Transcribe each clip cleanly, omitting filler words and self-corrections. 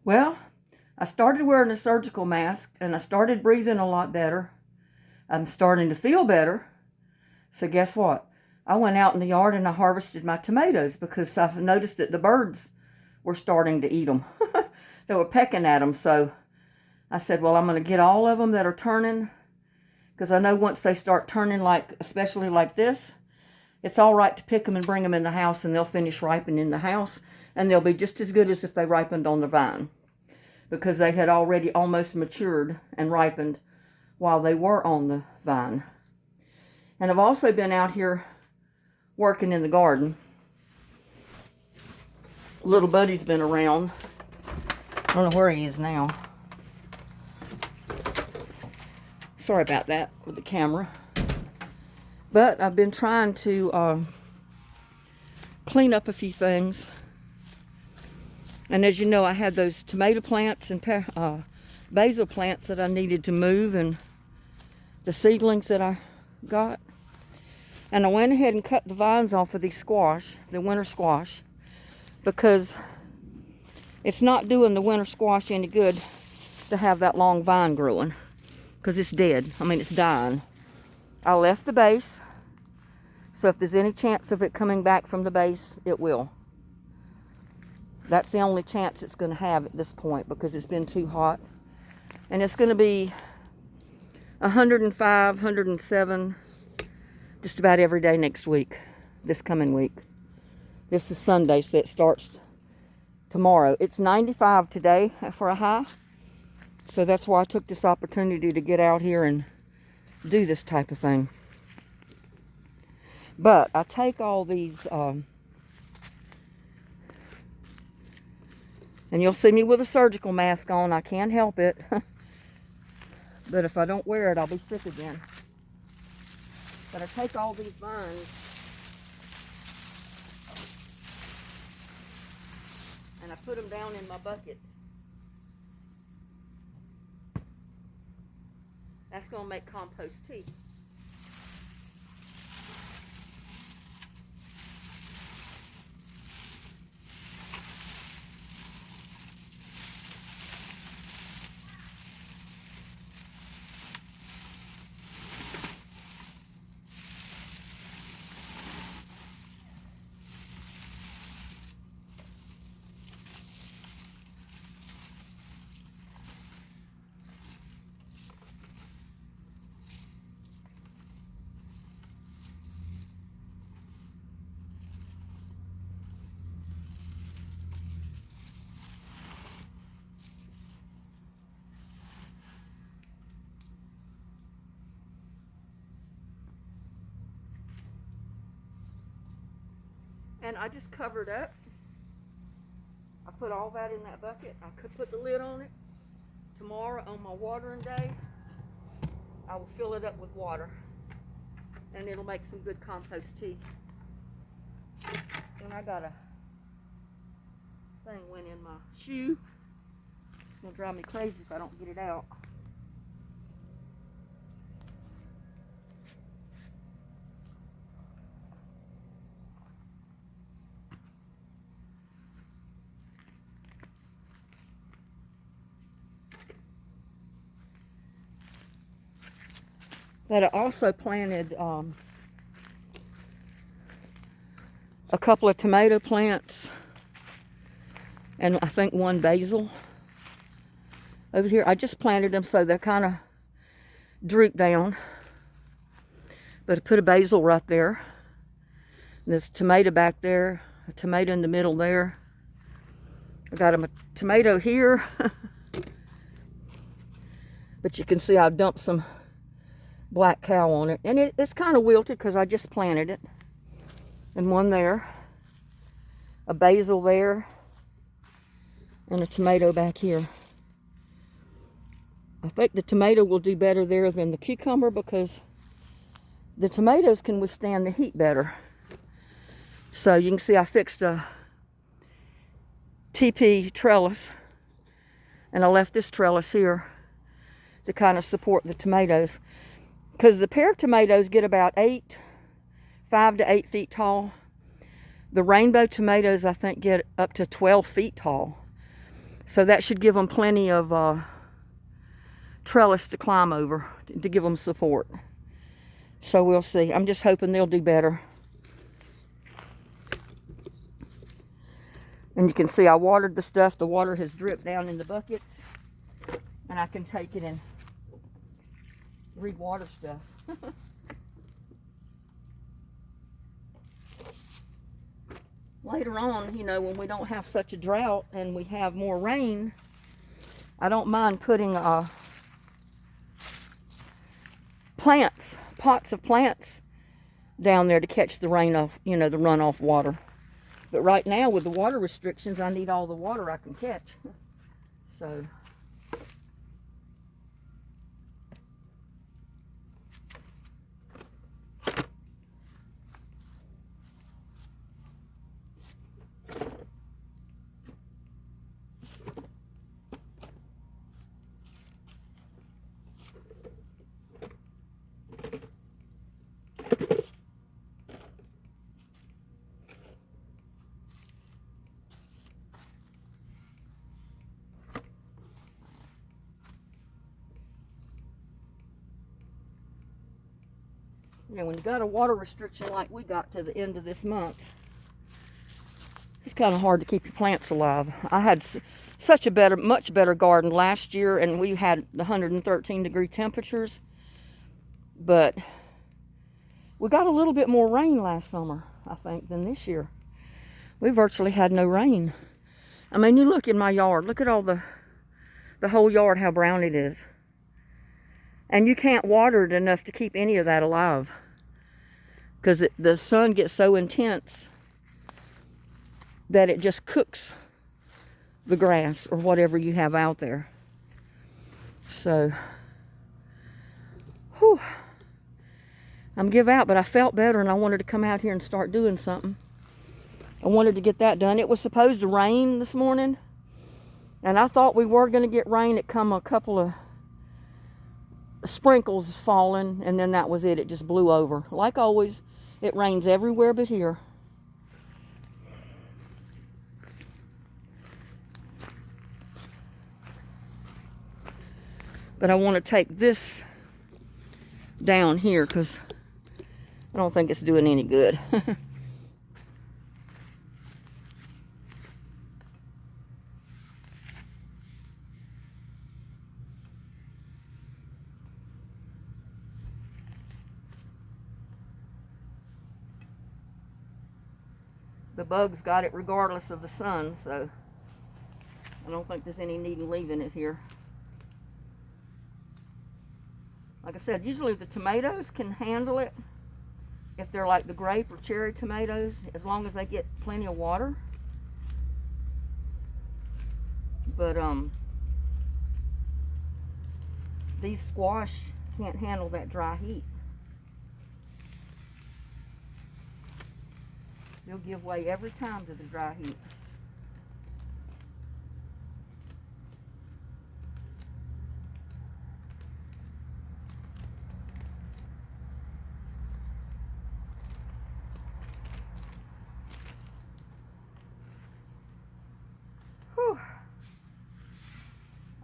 Well, I started wearing a surgical mask and I started breathing a lot better. I'm starting to feel better. So guess what? I went out in the yard and I harvested my tomatoes because I've noticed that the birds were starting to eat them. They were pecking at them. So I said, well, I'm going to get all of them that are turning, because I know once they start turning, like especially like this, it's all right to pick them and bring them in the house, and they'll finish ripening in the house, and they'll be just as good as if they ripened on the vine, because they had already almost matured and ripened while they were on the vine. And I've also been out here working in the garden. Little buddy's been around. I don't know where he is now. Sorry about that with the camera. But I've been trying to clean up a few things. And as you know, I had those tomato plants and basil plants that I needed to move, and the seedlings that I got. And I went ahead and cut the vines off of these squash, the winter squash, because it's not doing the winter squash any good to have that long vine growing, because it's dead. I mean, it's dying. I left the base, so if there's any chance of it coming back from the base, it will. That's the only chance it's going to have at this point, because it's been too hot. And it's going to be 105, 107 just about every day next week, this coming week. This is Sunday, so it starts tomorrow. It's 95 today for a high, so that's why I took this opportunity to get out here and do this type of thing. But I take all these, and you'll see me with a surgical mask on. I can't help it. But if I don't wear it, I'll be sick again. But I take all these vines and I put them down in my buckets. That's going to make compost tea. And I just covered up. I put all that in that bucket. I could put the lid on it. Tomorrow on my watering day, I will fill it up with water, and it'll make some good compost tea. And I got a thing went in my shoe. It's gonna drive me crazy if I don't get it out. But I also planted a couple of tomato plants, and I think one basil over here. I just planted them so they're kind of drooped down. But I put a basil right there. And there's a tomato back there, a tomato in the middle there. I got a tomato here. But you can see I dumped some black cow on it, and it's kind of wilted because I just planted it. And one there, a basil there, and a tomato back here. I think the tomato will do better there than the cucumber, because the tomatoes can withstand the heat better. So you can see I fixed a TP trellis, and I left this trellis here to kind of support the tomatoes. Because the pear tomatoes get about 5 to 8 feet tall. The rainbow tomatoes, I think, get up to 12 feet tall. So that should give them plenty of trellis to climb over to give them support. So we'll see. I'm just hoping they'll do better. And you can see I watered the stuff. The water has dripped down in the buckets. And I can take it and re-water stuff. Later on, you know, when we don't have such a drought and we have more rain, I don't mind putting pots of plants down there to catch the rain off, you know, the runoff water. But right now, with the water restrictions, I need all the water I can catch. So yeah, when you got a water restriction like we got to the end of this month, it's kind of hard to keep your plants alive. I had such a much better garden last year, and we had the 113-degree temperatures. But we got a little bit more rain last summer, I think, than this year. We virtually had no rain. I mean, you look in my yard. Look at all the whole yard, how brown it is. And you can't water it enough to keep any of that alive, because the sun gets so intense that it just cooks the grass or whatever you have out there. So, whew, I'm give out, but I felt better and I wanted to come out here and start doing something. I wanted to get that done. It was supposed to rain this morning, and I thought we were going to get rain. It come a couple of sprinkles falling, and then that was it. It just blew over. Like always, it rains everywhere but here. But I want to take this down here because I don't think it's doing any good. The bugs got it regardless of the sun, so I don't think there's any need in leaving it here. Like I said, usually the tomatoes can handle it if they're like the grape or cherry tomatoes, as long as they get plenty of water. But these squash can't handle that dry heat. They'll give way every time to the dry heat. Whew.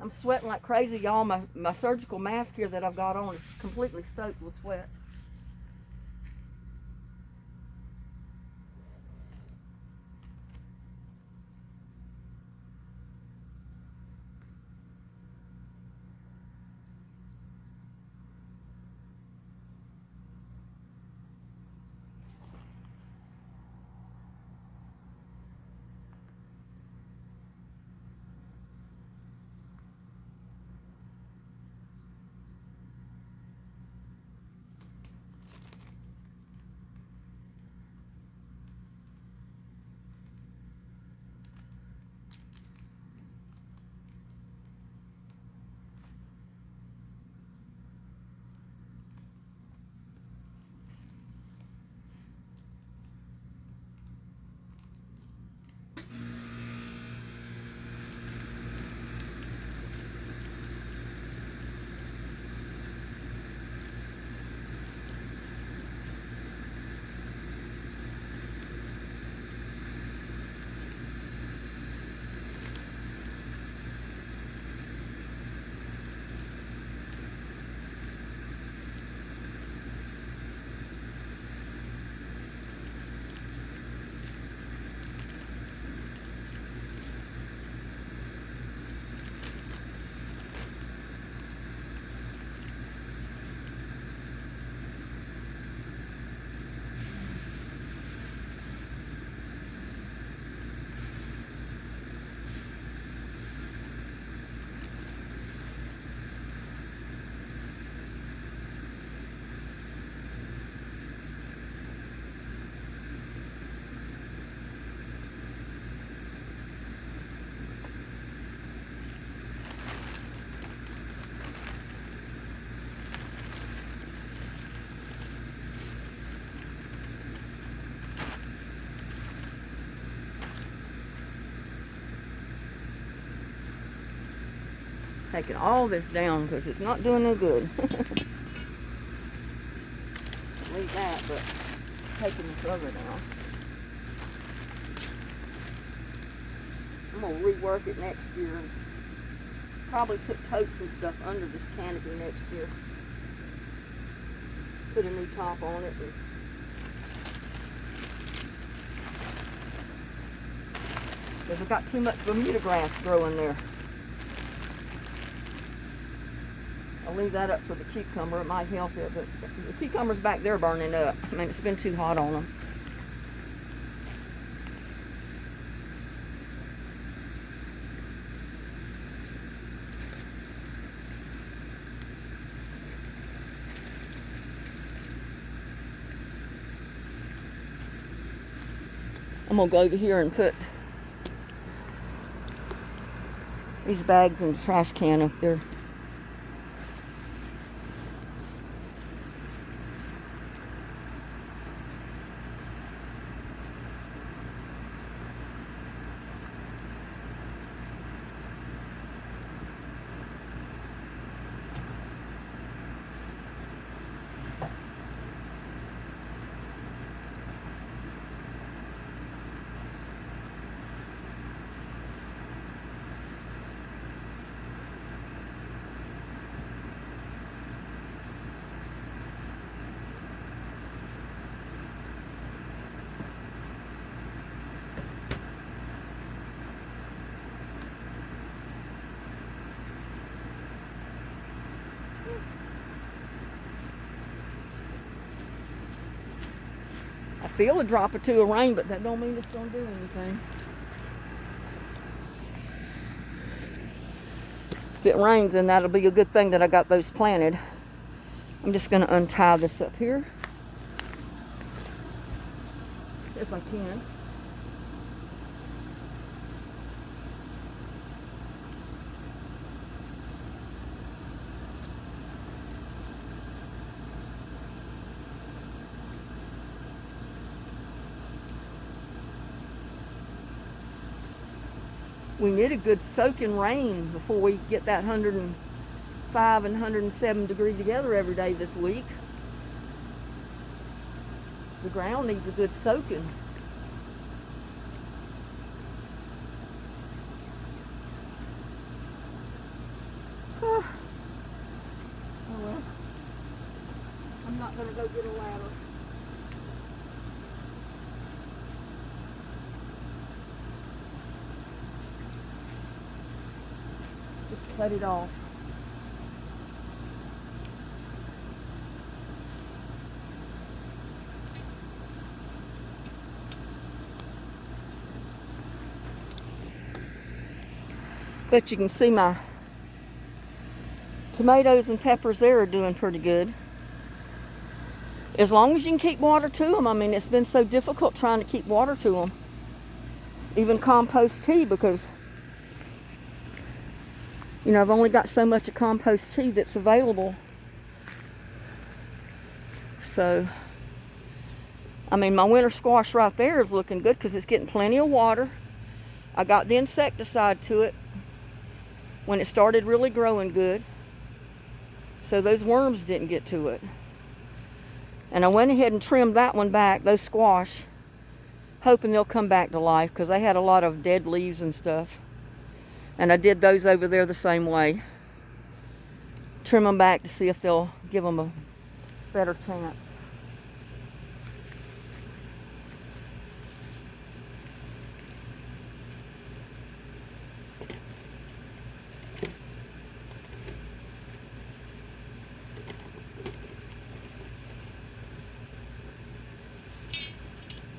I'm sweating like crazy, y'all. My surgical mask here that I've got on is completely soaked with sweat. Taking all this down because it's not doing no good. Leave that, but taking this other down. I'm going to rework it next year. Probably put totes and stuff under this canopy next year. Put a new top on it. Because we've got too much Bermuda grass growing there. I'll leave that up for the cucumber. It might help it, but the cucumber's back there burning up. I mean, it's been too hot on them. I'm gonna go over here and put these bags in the trash can up there. I feel a drop or two of rain, but that don't mean it's gonna do anything. If it rains, then that'll be a good thing that I got those planted. I'm just gonna untie this up here, if I can. We need a good soaking rain before we get that 105 and 107 degree together every day this week. The ground needs a good soaking. Oh well. I'm not going to go get a ladder. Just cut it off. But you can see my tomatoes and peppers there are doing pretty good. As long as you can keep water to them. I mean, it's been so difficult trying to keep water to them. Even compost tea, because you know, I've only got so much of compost tea that's available. So, I mean, my winter squash right there is looking good because it's getting plenty of water. I got the insecticide to it when it started really growing good, so those worms didn't get to it. And I went ahead and trimmed that one back, those squash, hoping they'll come back to life because they had a lot of dead leaves and stuff. And I did those over there the same way. Trim them back to see if they'll give them a better chance.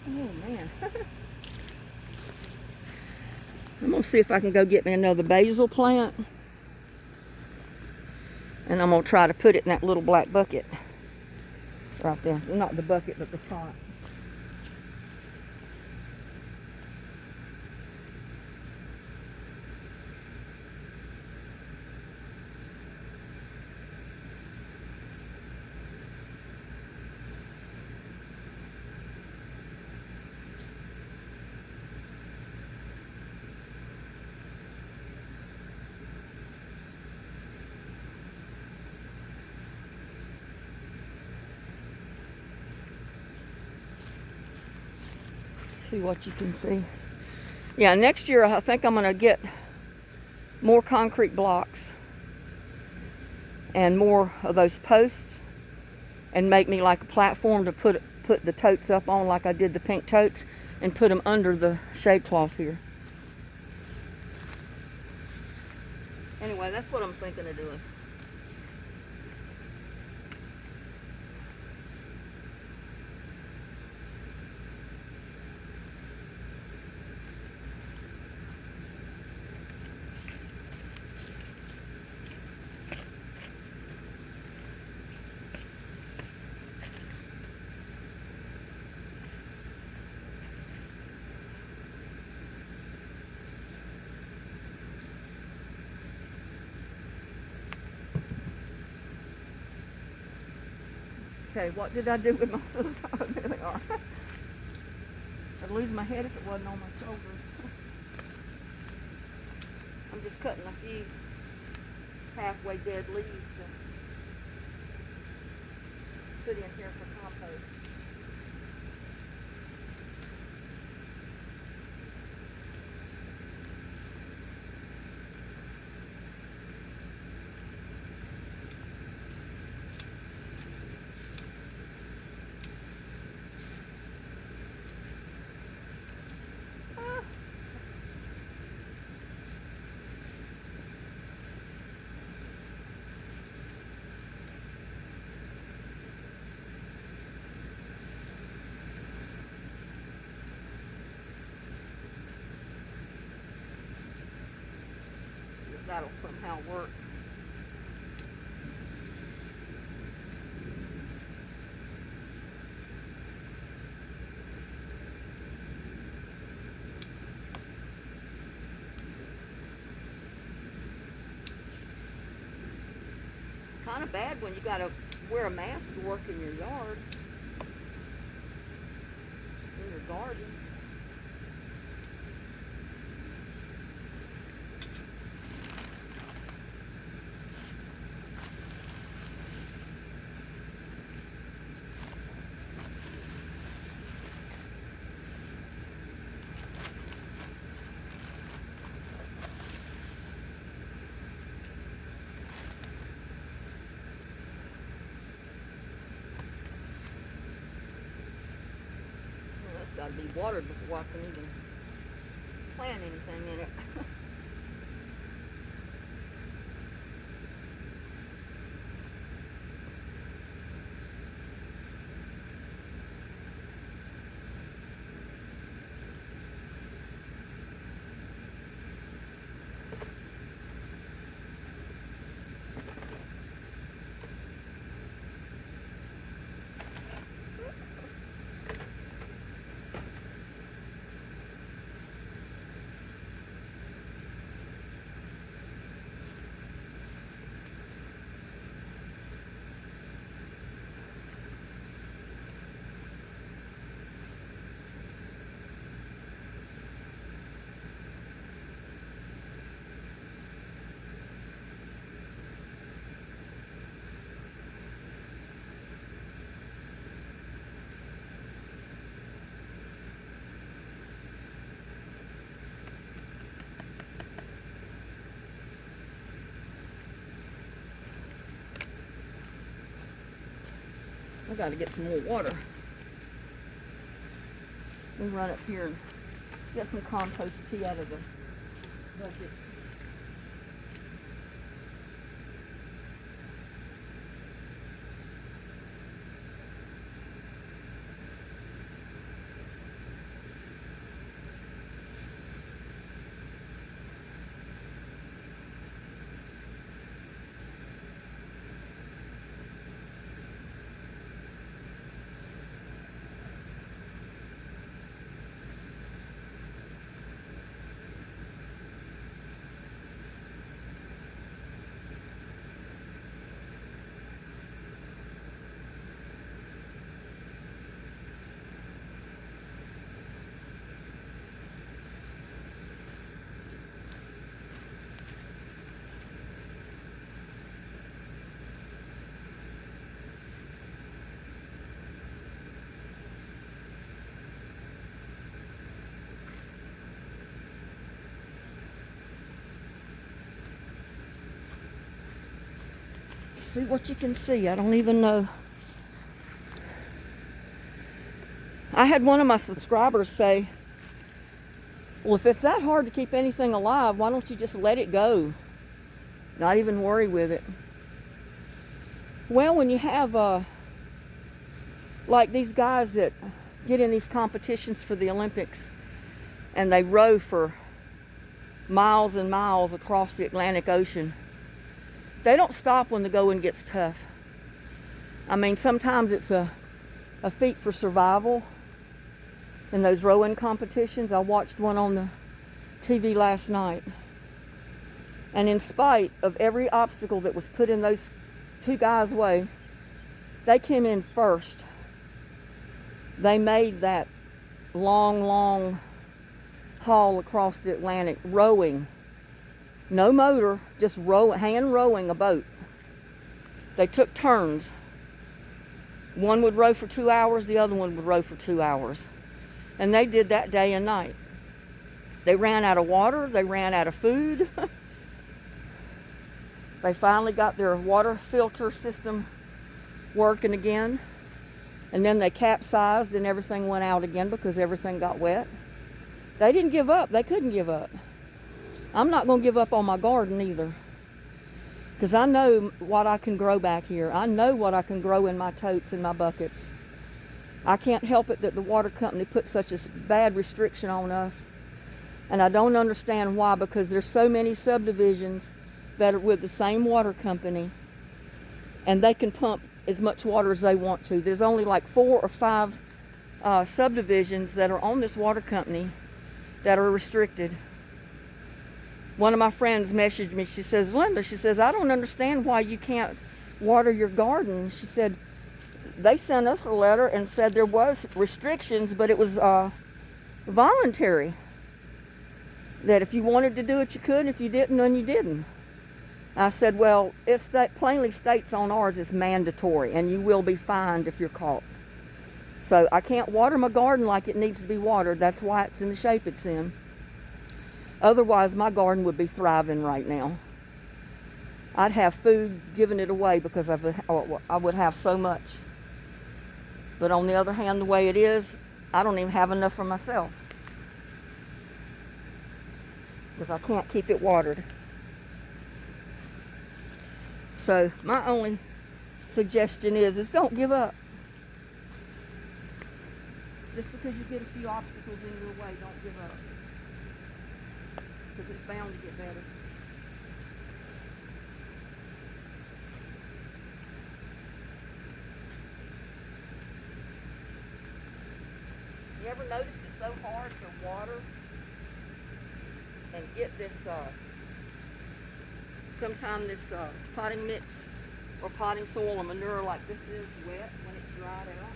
Oh man. I'm going to see if I can go get me another basil plant. And I'm going to try to put it in that little black bucket. Right there. Well, not the bucket, but the pot. See what you can see. Yeah, next year I think I'm going to get more concrete blocks and more of those posts and make me like a platform to put the totes up on, like I did the pink totes, and put them under the shade cloth here. Anyway, that's what I'm thinking of doing. Okay, what did I do with my scissors? Oh, there they are. I'd lose my head if it wasn't on my shoulders. I'm just cutting a few halfway dead leaves to put in here for compost. That'll somehow work. It's kind of bad when you gotta wear a mask to work in your yard, in your garden. Got to be watered before I can even plant anything in it. I got to get some more water. Let me run up here and get some compost tea out of the bucket. see what you can see. I don't even know. I had one of my subscribers say, well, if it's that hard to keep anything alive, why don't you just let it go? Not even worry with it. Well, when you have, like these guys that get in these competitions for the Olympics, and they row for miles and miles across the Atlantic Ocean, they don't stop when the going gets tough. I mean, sometimes it's a feat for survival in those rowing competitions. I watched one on the TV last night. And in spite of every obstacle that was put in those two guys' way, they came in first. They made that long, long haul across the Atlantic, rowing. No motor, just hand rowing a boat. They took turns. One would row for 2 hours, the other one would row for 2 hours. And they did that day and night. They ran out of water, they ran out of food. They finally got their water filter system working again. And then they capsized and everything went out again because everything got wet. They didn't give up. They couldn't give up. I'm not going to give up on my garden either. Because I know what I can grow back here. I know what I can grow in my totes and my buckets. I can't help it that the water company put such a bad restriction on us. And I don't understand why, because there's so many subdivisions that are with the same water company, and they can pump as much water as they want to. There's only like 4 or 5 subdivisions that are on this water company that are restricted. One of my friends messaged me. She says, Linda, she says, I don't understand why you can't water your garden. She said, they sent us a letter and said there was restrictions, but it was voluntary. That if you wanted to do it, you could. If you didn't, then you didn't. I said, well, it plainly states on ours it's mandatory, and you will be fined if you're caught. So I can't water my garden like it needs to be watered. That's why it's in the shape it's in. Otherwise, my garden would be thriving right now. I'd have food giving it away because I would have so much. But on the other hand, the way it is, I don't even have enough for myself. Because I can't keep it watered. So my only suggestion is don't give up. Just because you get a few obstacles in your way, don't give up. Because it's bound to get better. You ever noticed it's so hard to water and get this, sometimes this potting mix or potting soil or manure like this is wet when it's dried out?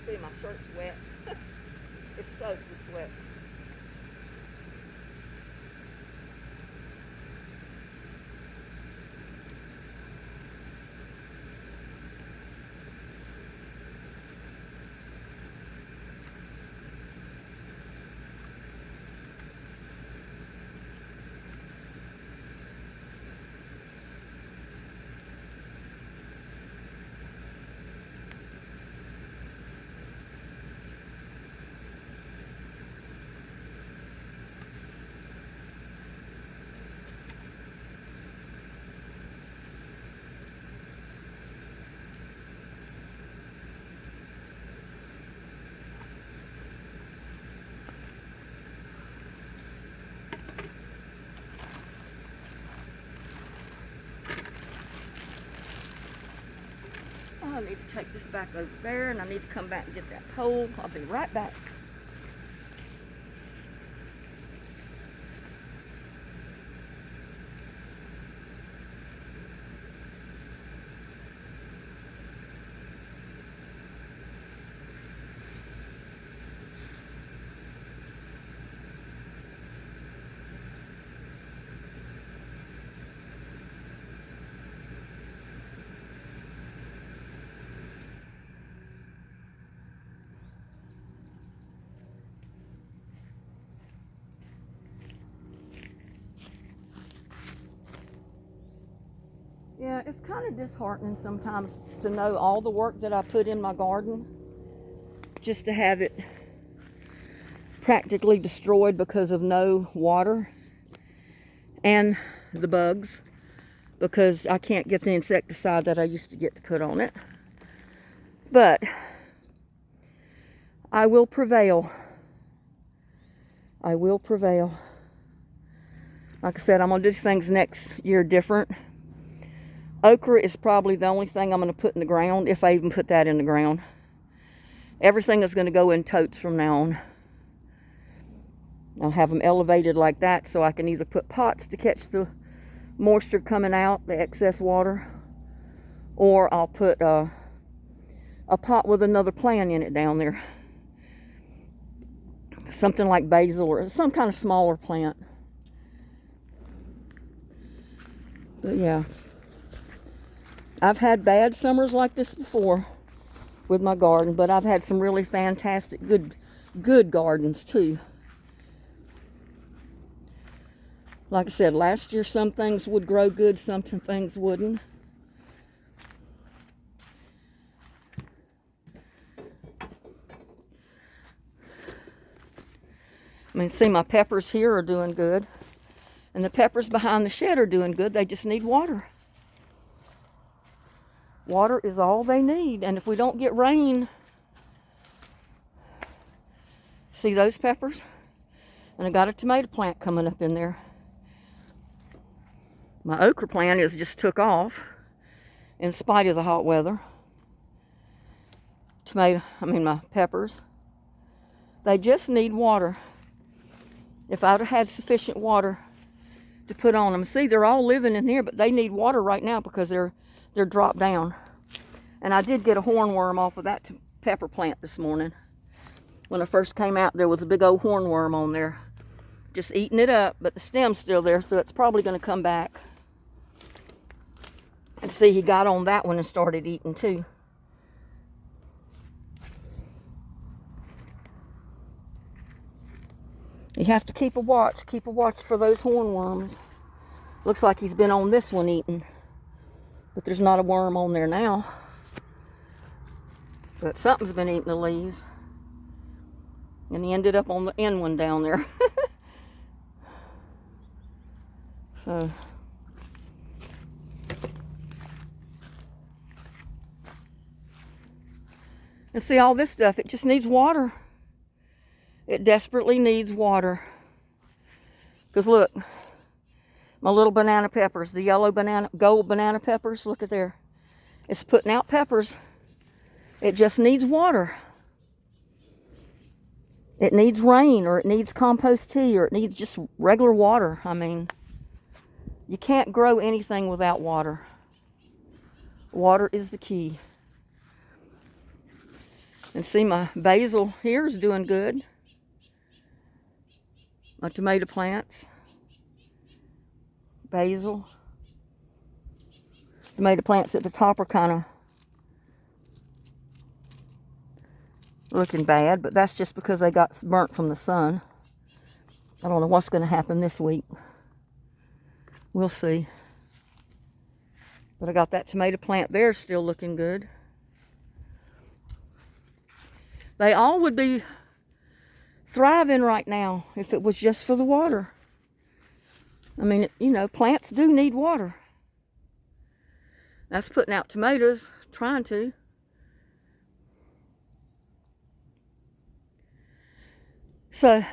See, my shirt's wet. It's soaked with sweat. I need to take this back over there, and I need to come back and get that pole. I'll be right back. Yeah, it's kind of disheartening sometimes to know all the work that I put in my garden just to have it practically destroyed because of no water, and the bugs, because I can't get the insecticide that I used to get to put on it. But I will prevail. I will prevail. Like I said, I'm going to do things next year different. Okra is probably the only thing I'm going to put in the ground, if I even put that in the ground. Everything is going to go in totes from now on. I'll have them elevated like that so I can either put pots to catch the moisture coming out, the excess water, or I'll put a pot with another plant in it down there. Something like basil or some kind of smaller plant. But yeah, I've had bad summers like this before with my garden, but I've had some really fantastic, good gardens too. Like I said, last year some things would grow good, some things wouldn't. I mean, see, my peppers here are doing good. And the peppers behind the shed are doing good. They just need water. Water is all they need. And if we don't get rain, see those peppers? And I got a tomato plant coming up in there. My okra plant is just took off in spite of the hot weather. My peppers. They just need water. If I'd have had sufficient water to put on them. See, they're all living in here, but they need water right now because they're dropped down. And I did get a hornworm off of that pepper plant this morning. When I first came out, there was a big old hornworm on there, just eating it up, but the stem's still there, so it's probably going to come back. And see, he got on that one and started eating too. You have to keep a watch for those hornworms. Looks like he's been on this one eating, but there's not a worm on there now. But something's been eating the leaves. And he ended up on the end one down there. So, and see, all this stuff, it just needs water. It desperately needs water. Because look, my little banana peppers, the yellow gold banana peppers, look at there. It's putting out peppers. It just needs water. It needs rain, or it needs compost tea, or it needs just regular water. I mean, you can't grow anything without water. Water is the key. And see, my basil here is doing good. My tomato plants. Basil. Tomato plants at the top are kind of looking bad, but that's just because they got burnt from the sun. I don't know what's going to happen this week. We'll see. But I got that tomato plant there still looking good. They all would be thriving right now if it was just for the water. I mean, you know, plants do need water. That's putting out tomatoes, trying to. So,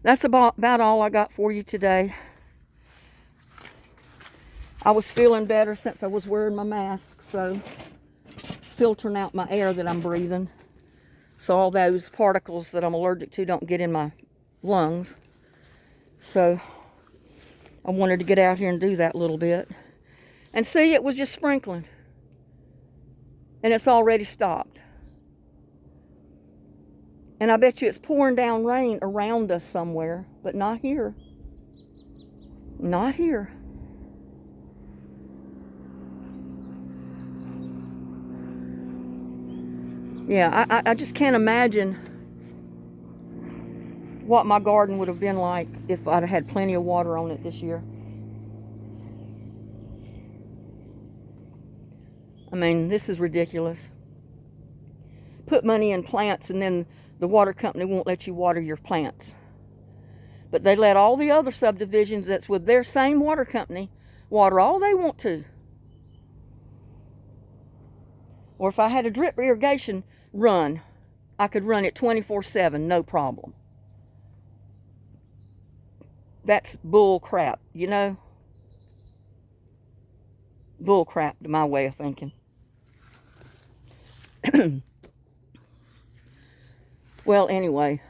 that's about all I got for you today. I was feeling better since I was wearing my mask, so filtering out my air that I'm breathing, so all those particles that I'm allergic to don't get in my lungs. So I wanted to get out here and do that a little bit. And see, it was just sprinkling. And it's already stopped. And I bet you it's pouring down rain around us somewhere, but not here. Not here. Yeah, I just can't imagine what my garden would have been like if I'd had plenty of water on it this year. I mean, this is ridiculous. Put money in plants and then the water company won't let you water your plants. But they let all the other subdivisions that's with their same water company water all they want to. Or if I had a drip irrigation run, I could run it 24/7, no problem. That's bull crap, you know? Bull crap to my way of thinking. Well, anyway.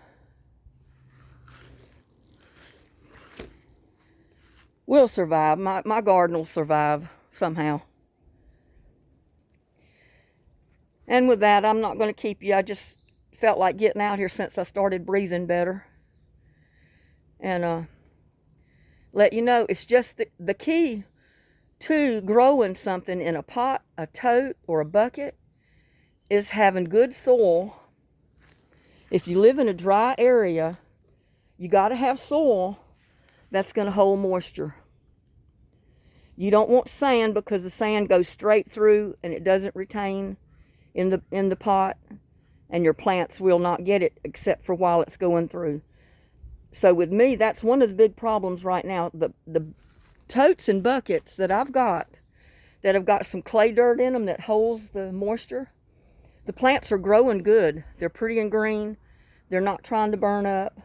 We'll survive. My garden will survive somehow. And with that, I'm not going to keep you. I just felt like getting out here since I started breathing better. And let you know, it's just the key to growing something in a pot, a tote, or a bucket is having good soil. If you live in a dry area, you got to have soil that's going to hold moisture. You don't want sand because the sand goes straight through and it doesn't retain in the pot, and your plants will not get it except for while it's going through. So with me, that's one of the big problems right now. The totes and buckets that I've got that have got some clay dirt in them that holds the moisture, the plants are growing good. They're pretty and green. They're not trying to burn up.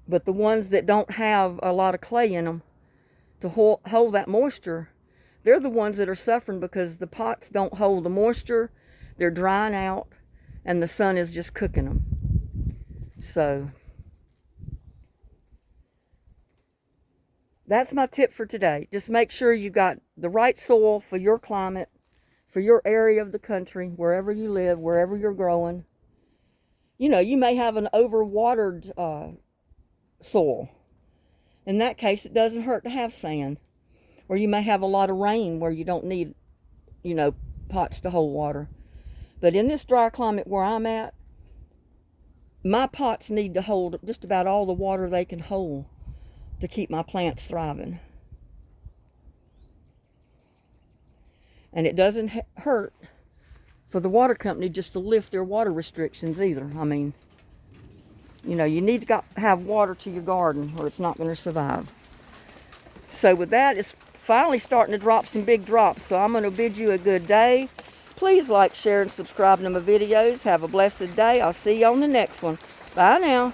But the ones that don't have a lot of clay in them to hold that moisture, they're the ones that are suffering because the pots don't hold the moisture. They're drying out and the sun is just cooking them. So that's my tip for today. Just make sure you got the right soil for your climate, for your area of the country, wherever you live, wherever you're growing. You know, you may have an overwatered soil. In that case, it doesn't hurt to have sand. Or you may have a lot of rain where you don't need, you know, pots to hold water. But in this dry climate where I'm at, my pots need to hold just about all the water they can hold to keep my plants thriving. And it doesn't hurt for the water company just to lift their water restrictions either. I mean, you know, you need to have water to your garden or it's not going to survive. So with that, it's finally starting to drop some big drops. So I'm going to bid you a good day. Please like, share, and subscribe to my videos. Have a blessed day. I'll see you on the next one. Bye now.